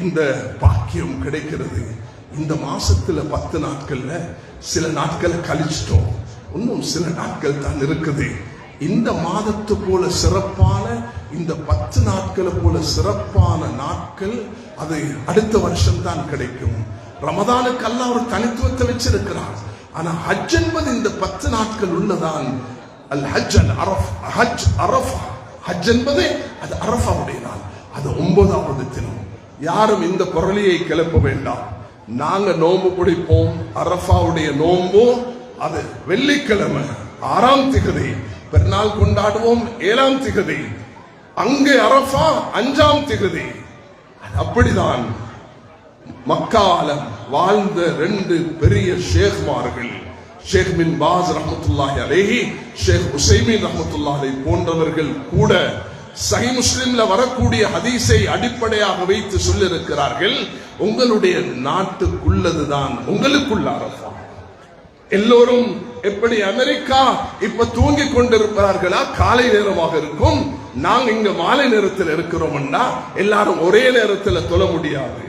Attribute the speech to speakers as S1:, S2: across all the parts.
S1: இந்த பாக்கியம் கிடைக்கிறது. இந்த மாசத்துல 10 நாட்கள்ல சில நாட்களை கழிச்சிட்டோம், இன்னும் சில நாட்கள் தான் இருக்குது. இந்த மாதத்து போல சிறப்பான, இந்த 10 நாட்களை போல சிறப்பான நாட்கள் அது அடுத்த வருஷம் தான் கிடைக்கும். ரமதானுக்கு அல்லாஹ் ஒரு தனித்துவத்தை வச்சிருக்கிறார். ஆனா ஹஜ் என்பது இந்த 10 நாட்கள் உள்ளதான். அல் ஹஜ் அல் அரஃப், ஹஜ் அரஃபா, ஹஜ் என்பது அது அரஃபாவுடைய நாள், அது 9வது தினம். யாரும் இந்த பொருளியை கிளப்ப வேண்டாம். நாங்க நோன்பு பிடிப்போம், அரஃபாவுடைய நோன்பு அது வெள்ளிக்கிழமை 6ஆம் திகதி, பெருநாள் கொண்டாடுவோம் 7ஆம் திகதி, அங்கே அரஃபா 5ஆம் திகதி. அப்படிதான் மக்கால வாழ்ந்த 2 பெரிய ஷேக்மார்கள், ஷேக் பின் பாஸ் ரஹ்மத்துல்லாஹி அலைஹி, ஷேக் உசைமீன் ரஹ்மத்துல்லாஹி அலைஹி போன்றவர்கள் கூட சஹீஹ் முஸ்லிம்ல வரக்கூடிய ஹதீஸை அடிப்படையாக வைத்து சொல்லியிருக்கிறார்கள், உங்களுடைய நாட்டுக்குள்ளதுதான் உங்களுக்குள்ள அரஃபா. எல்லோரும் எப்படி அமெரிக்கா இப்ப தூங்கி கொண்டிருப்பார்களா, காலை நேரமாக இருக்கும், நாங்க இங்க மாலை நேரத்தில் இருக்கிறோம்னா எல்லாரும் ஒரே நேரத்தில் தொழ முடியாது.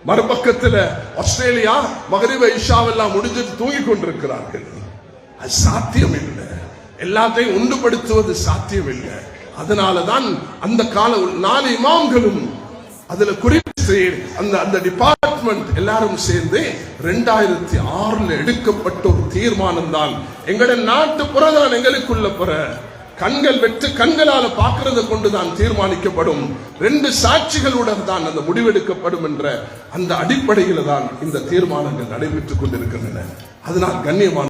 S1: மறுபக்கத்தில் ஆஸ்திரேலியா மகரிப இஷாவெல்லாம் முடிஞ்சிட்டு தூங்கி கொண்டிருக்கிறார்கள். அது சாத்தியம் இல்லை, எல்லாத்தையும் உண்டுபடுத்துவது சாத்தியம் இல்லை. அதனாலதான் அந்த கால 4 இமாம்களும் அதுல குறிப்பிட்டு அந்த டிபார்ட்மெண்ட் எல்லாரும் சேர்ந்து 2006 எடுக்கப்பட்ட ஒரு தீர்மானம் தான். எங்கட நாட்டு புறதான் எங்களுக்குள்ள புற, கண்கள் வெற்று கண்களால பார்க்கறத கொண்டுதான் தீர்மானிக்கப்படும், 2 சாட்சிகளுடன் தான் அந்த முடிவெடுக்கப்படும் என்ற அந்த அடிப்படையில தான் இந்த தீர்மானங்கள் நடைபெற்றுக் கொண்டிருக்கின்றன. அதனால் கண்ணியமான